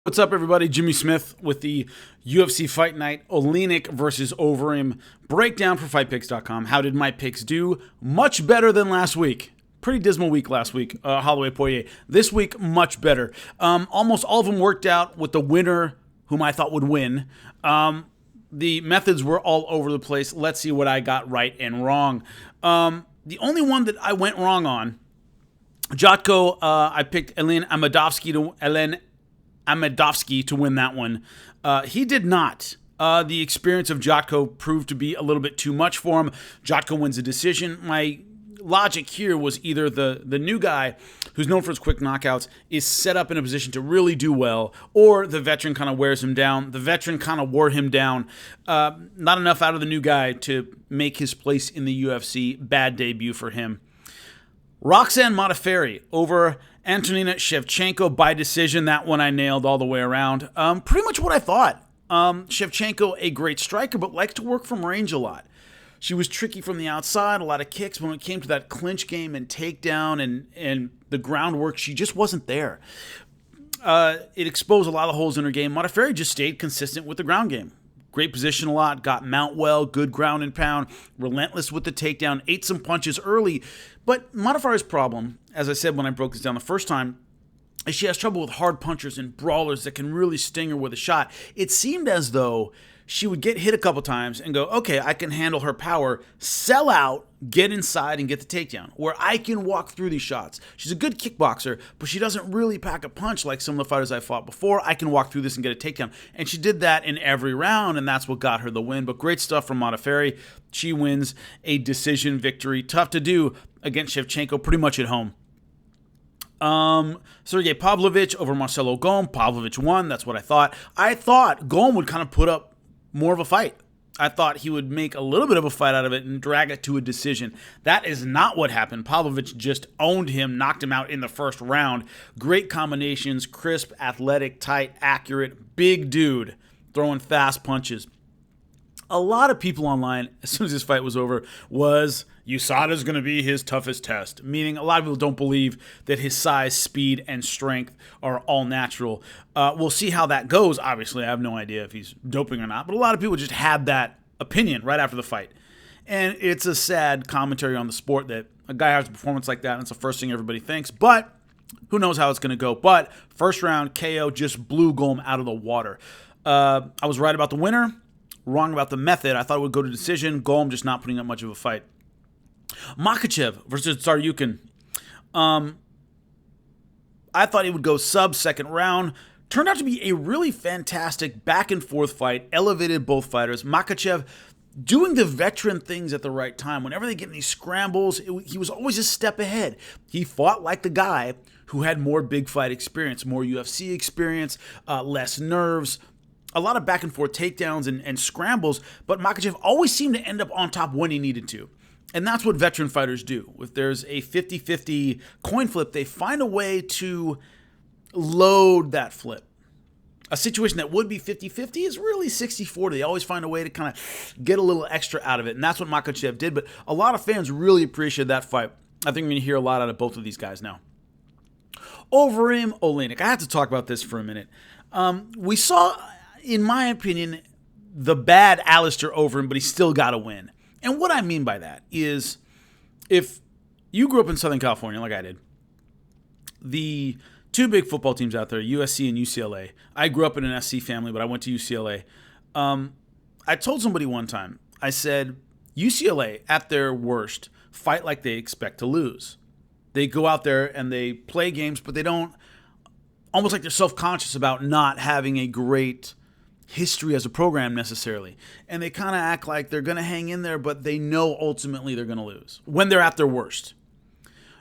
What's up, everybody? Jimmy Smith with the UFC Fight Night Oleynik versus Overeem breakdown for FightPicks.com. How did my picks do? Much better than last week. Pretty dismal week last week, Holloway Poirier. This week, much better. Almost all of them worked out with the winner, whom I thought would win. The methods were all over the place. Let's see what I got right and wrong. The only one that I went wrong on, Jotko, I picked Alen Amedovski to win that one. He did not. The experience of Jotko proved to be a little bit too much for him. Jotko wins a decision. My logic here was either the new guy, who's known for his quick knockouts, is set up in a position to really do well, or the veteran kind of wears him down. The veteran kind of wore him down. Not enough out of the new guy to make his place in the UFC. Bad debut for him. Roxanne Ferry over Antoninus Shevchenko by decision. That one I nailed all the way around. Pretty much what I thought. Shevchenko, a great striker, but likes to work from range a lot. She was tricky from the outside, a lot of kicks. When it came to that clinch game and takedown and the groundwork, she just wasn't there. It exposed a lot of holes in her game. Ferry just stayed consistent with the ground game. Great position a lot, got mount well, good ground and pound, relentless with the takedown, ate some punches early. But Ferry's problem, as I said when I broke this down the first time, is she has trouble with hard punchers and brawlers that can really sting her with a shot. It seemed as though she would get hit a couple times and go, okay, I can handle her power, sell out, get inside, and get the takedown, where I can walk through these shots. She's a good kickboxer, but she doesn't really pack a punch like some of the fighters I fought before. I can walk through this and get a takedown. And she did that in every round, and that's what got her the win. But great stuff from Ferry. She wins a decision victory. Tough to do against Shevchenko, pretty much at home. Sergei Pavlovich over Marcelo Golm. Pavlovich won. That's what I thought. I thought Golm would kind of put up more of a fight. I thought he would make a little bit of a fight out of it and drag it to a decision. That is not what happened. Pavlovich just owned him, knocked him out in the first round. Great combinations, crisp, athletic, tight, accurate, big dude throwing fast punches. A lot of people online, as soon as this fight was over, was USADA's going to be his toughest test, meaning a lot of people don't believe that his size, speed, and strength are all natural. We'll see how that goes. Obviously, I have no idea if he's doping or not, but a lot of people just had that opinion right after the fight. And it's a sad commentary on the sport that a guy has a performance like that, and it's the first thing everybody thinks, but who knows how it's going to go. But first round, KO just blew Golm out of the water. I was right about the winner. Wrong about the method. I thought it would go to decision. Golm just not putting up much of a fight. Makhachev versus Tsaryukin. I thought it would go sub-second round. Turned out to be a really fantastic back-and-forth fight. Elevated both fighters. Makhachev doing the veteran things at the right time. Whenever they get in these scrambles, he was always a step ahead. He fought like the guy who had more big fight experience, more UFC experience, less nerves, a lot of back-and-forth takedowns and scrambles, but Makhachev always seemed to end up on top when he needed to. And that's what veteran fighters do. If there's a 50-50 coin flip, they find a way to load that flip. A situation that would be 50-50 is really 60-40. They always find a way to kind of get a little extra out of it, and that's what Makhachev did. But a lot of fans really appreciated that fight. I think we're going to hear a lot out of both of these guys now. Overeem, Oleynik. I have to talk about this for a minute. We saw, in my opinion, the bad Alistair Overeem, but he still got a win. And what I mean by that is, if you grew up in Southern California like I did, the two big football teams out there, USC and UCLA. I grew up in an SC family, but I went to UCLA. I told somebody one time, I said, UCLA, at their worst, fight like they expect to lose. They go out there and they play games, but they don't, almost like they're self-conscious about not having a great history as a program necessarily. And they kind of act like they're going to hang in there, but they know ultimately they're going to lose when they're at their worst.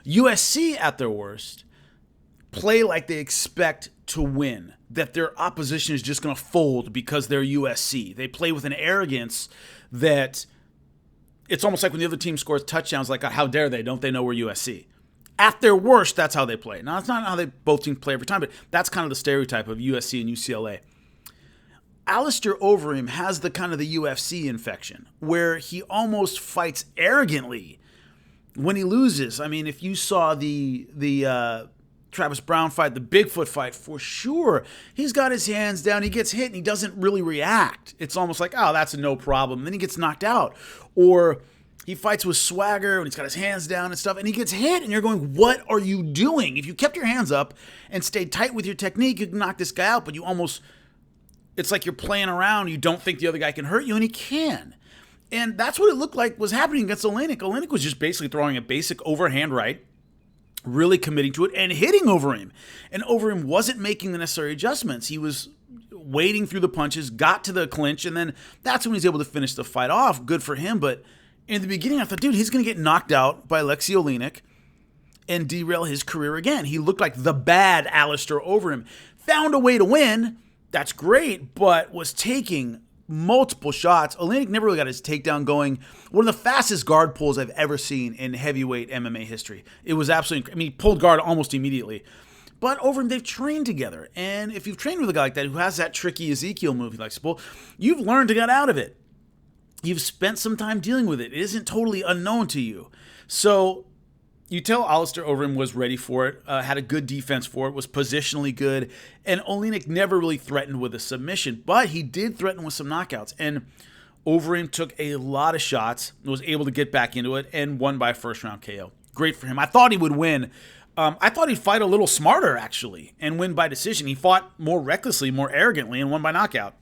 USC at their worst play like they expect to win, that their opposition is just going to fold because they're USC. They play with an arrogance that it's almost like when the other team scores touchdowns, like, how dare they? Don't they know we're USC? At their worst, that's how they play. Now, it's not how they both teams play every time, but that's kind of the stereotype of USC and UCLA. Alistair Overeem has the kind of the UFC infection where he almost fights arrogantly when he loses. I mean, if you saw the Travis Brown fight, the Bigfoot fight, for sure. He's got his hands down, he gets hit, and he doesn't really react. It's almost like, oh, that's a no problem. And then he gets knocked out. Or he fights with swagger, and he's got his hands down and stuff, and he gets hit, and you're going, what are you doing? If you kept your hands up and stayed tight with your technique, you can knock this guy out, but you almost, it's like you're playing around, you don't think the other guy can hurt you, and he can. And that's what it looked like was happening against Oleynik. Oleynik was just basically throwing a basic overhand right, really committing to it, and hitting Overeem. And Overeem wasn't making the necessary adjustments. He was wading through the punches, got to the clinch, and then that's when he was able to finish the fight off. Good for him, but in the beginning I thought, dude, he's going to get knocked out by Alexei Oleynik and derail his career again. He looked like the bad Alistair Overeem. Found a way to win, that's great, but was taking multiple shots. Oleynik never really got his takedown going. One of the fastest guard pulls I've ever seen in heavyweight MMA history. It was absolutely, I mean, he pulled guard almost immediately. But Overeem, they've trained together. And if you've trained with a guy like that who has that tricky Ezekiel move he likes to pull, you've learned to get out of it. You've spent some time dealing with it. It isn't totally unknown to you. So you tell Alistair Overeem was ready for it, had a good defense for it, was positionally good, and Oleynik never really threatened with a submission, but he did threaten with some knockouts. And Overeem took a lot of shots, was able to get back into it, and won by a first-round KO. Great for him. I thought he would win. I thought he'd fight a little smarter, actually, and win by decision. He fought more recklessly, more arrogantly, and won by knockout.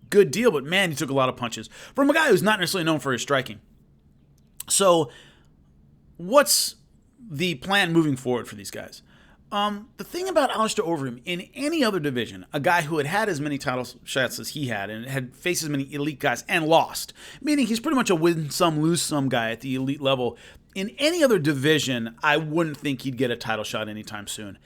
Good deal, but man, he took a lot of punches from a guy who's not necessarily known for his striking. So what's the plan moving forward for these guys? The thing about Alistair Overeem, in any other division, a guy who had as many title shots as he had and had faced as many elite guys and lost, meaning he's pretty much a win some, lose some guy at the elite level. In any other division, I wouldn't think he'd get a title shot anytime soon.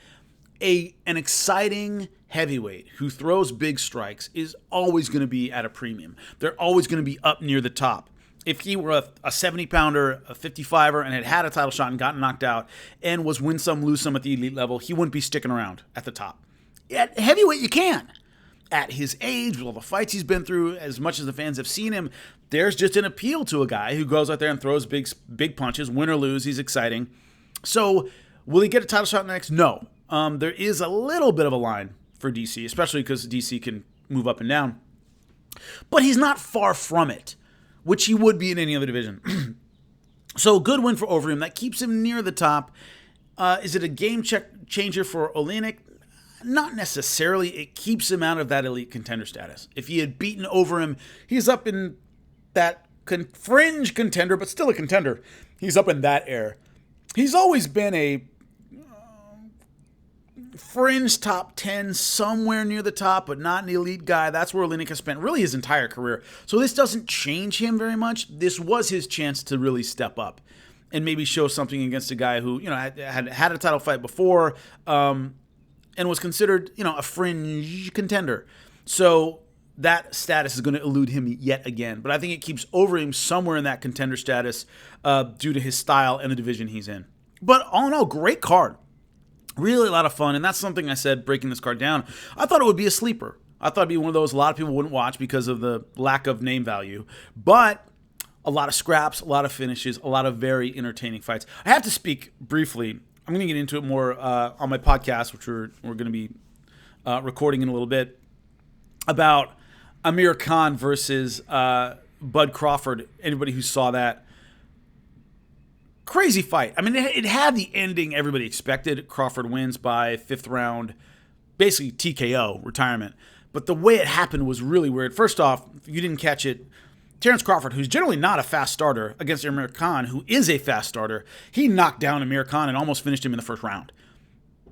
An exciting heavyweight who throws big strikes is always going to be at a premium. They're always going to be up near the top. If he were a 70-pounder, a 55er, and had a title shot and gotten knocked out and was win some, lose some at the elite level, he wouldn't be sticking around at the top. At heavyweight, you can. At his age, with all the fights he's been through, as much as the fans have seen him, there's just an appeal to a guy who goes out there and throws big punches, win or lose, he's exciting. So, will he get a title shot next? No. There is a little bit of a line for DC, especially because DC can move up and down. But he's not far from it, which he would be in any other division. So good win for Overeem. That keeps him near the top. Is it a game changer for Oleynik? Not necessarily. It keeps him out of that elite contender status. If he had beaten Overeem, he's up in that fringe contender, but still a contender. He's up in that air. He's always been a fringe top 10, somewhere near the top, but not an elite guy. That's where Oleynik has spent really his entire career. So this doesn't change him very much. This was his chance to really step up and maybe show something against a guy who, had a title fight before, and was considered, a fringe contender. So that status is going to elude him yet again. But I think it keeps Overeem somewhere in that contender status due to his style and the division he's in. But all in all, great card. Really a lot of fun, and that's something I said breaking this card down. I thought it would be a sleeper. I thought it'd be one of those a lot of people wouldn't watch because of the lack of name value. But a lot of scraps, a lot of finishes, a lot of very entertaining fights. I have to speak briefly. I'm going to get into it more on my podcast, which we're going to be recording in a little bit, about Aamir Khan versus Bud Crawford. Anybody who saw that. Crazy fight. I mean, it had the ending everybody expected. Crawford wins by 5th round, basically TKO, retirement. But the way it happened was really weird. First off, if you didn't catch it, Terrence Crawford, who's generally not a fast starter, against Aamir Khan, who is a fast starter, he knocked down Aamir Khan and almost finished him in the first round.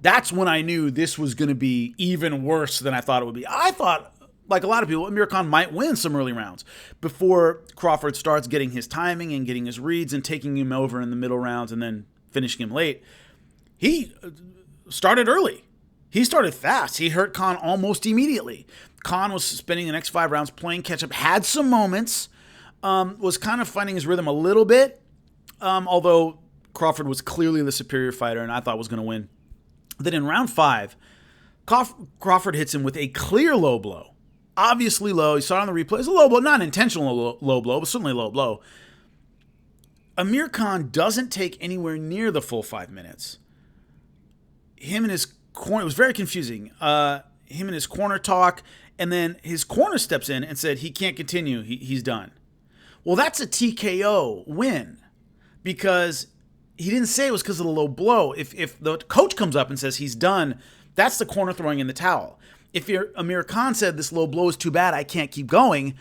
That's when I knew this was going to be even worse than I thought it would be. I thought, like a lot of people, Aamir Khan might win some early rounds before Crawford starts getting his timing and getting his reads and taking him over in the middle rounds and then finishing him late. He started early. He started fast. He hurt Khan almost immediately. Khan was spending the next 5 rounds playing catch-up, had some moments, was kind of finding his rhythm a little bit, although Crawford was clearly the superior fighter and I thought was going to win. Then in round 5, Crawford hits him with a clear low blow. Obviously low. You saw it on the replay. It's a low blow, not an intentional low blow, but certainly a low blow. Aamir Khan doesn't take anywhere near the full 5 minutes. Him and his corner, it was very confusing. Him and his corner talk, and then his corner steps in and said he can't continue. He's done. Well, that's a TKO win because he didn't say it was because of the low blow. If the coach comes up and says he's done, that's the corner throwing in the towel. If Aamir Khan said this low blow is too bad, I can't keep going,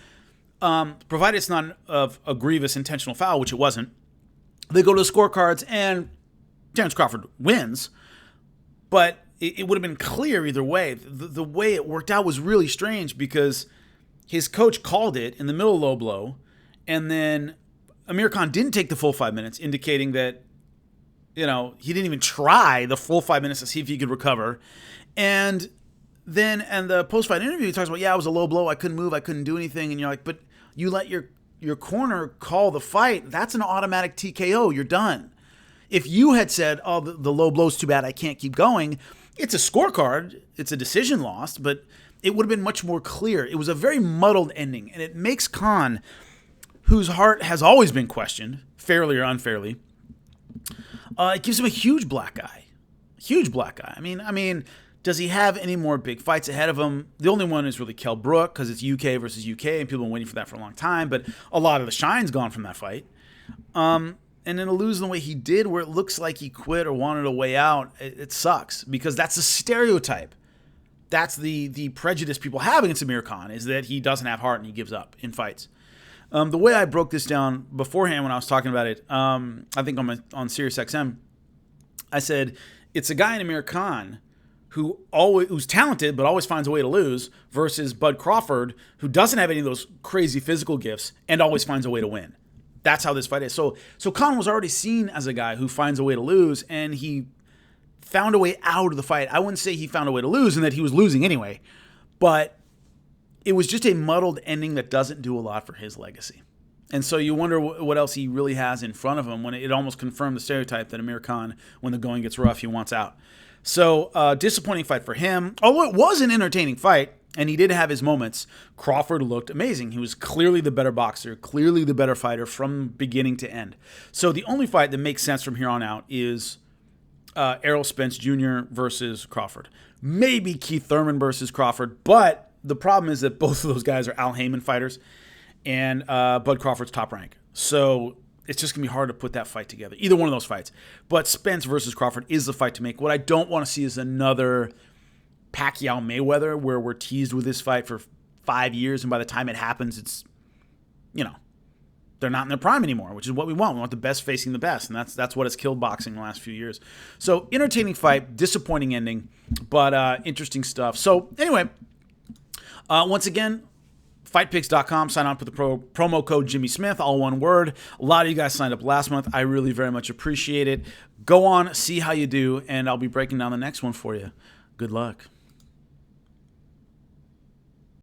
provided it's not of a grievous intentional foul, which it wasn't, they go to the scorecards and Terence Crawford wins. But it would have been clear either way. The way it worked out was really strange because his coach called it in the middle of low blow, and then Aamir Khan didn't take the full 5 minutes, indicating that, he didn't even try the full 5 minutes to see if he could recover. And then in the post-fight interview, he talks about, it was a low blow. I couldn't move. I couldn't do anything. And you're like, but you let your corner call the fight. That's an automatic TKO. You're done. If you had said, the low blow's too bad, I can't keep going, it's a scorecard. It's a decision lost, but it would have been much more clear. It was a very muddled ending, and it makes Khan, whose heart has always been questioned, fairly or unfairly, it gives him a huge black eye. Huge black eye. I mean, does he have any more big fights ahead of him? The only one is really Kell Brook because it's UK versus UK, and people have been waiting for that for a long time, but a lot of the shine's gone from that fight. And then to lose the way he did, where it looks like he quit or wanted a way out, it sucks because that's a stereotype. That's the prejudice people have against Aamir Khan, is that he doesn't have heart and he gives up in fights. The way I broke this down beforehand when I was talking about it, I think on SiriusXM, I said it's a guy in Aamir Khan who's talented but always finds a way to lose, versus Bud Crawford, who doesn't have any of those crazy physical gifts and always finds a way to win. That's how this fight is. So Khan was already seen as a guy who finds a way to lose, and he found a way out of the fight. I wouldn't say he found a way to lose and that he was losing anyway, but it was just a muddled ending that doesn't do a lot for his legacy. And so you wonder what else he really has in front of him, when it almost confirmed the stereotype that Aamir Khan, when the going gets rough, he wants out. So disappointing fight for him. Although it was an entertaining fight, and he did have his moments, Crawford looked amazing. He was clearly the better boxer, clearly the better fighter from beginning to end. So the only fight that makes sense from here on out is Errol Spence Jr. versus Crawford. Maybe Keith Thurman versus Crawford, but the problem is that both of those guys are Al Heyman fighters, and Bud Crawford's top rank. So it's just going to be hard to put that fight together, either one of those fights. But Spence versus Crawford is the fight to make. What I don't want to see is another Pacquiao-Mayweather, where we're teased with this fight for 5 years, and by the time it happens, it's, they're not in their prime anymore, which is what we want. We want the best facing the best, and that's what has killed boxing in the last few years. So, entertaining fight, disappointing ending, but interesting stuff. So, anyway, once again, fightpicks.com, sign up with the promo code jimmysmith, all one word. A lot of you guys signed up last month. I really very much appreciate it. Go on, see how you do, and I'll be breaking down the next one for you. Good luck.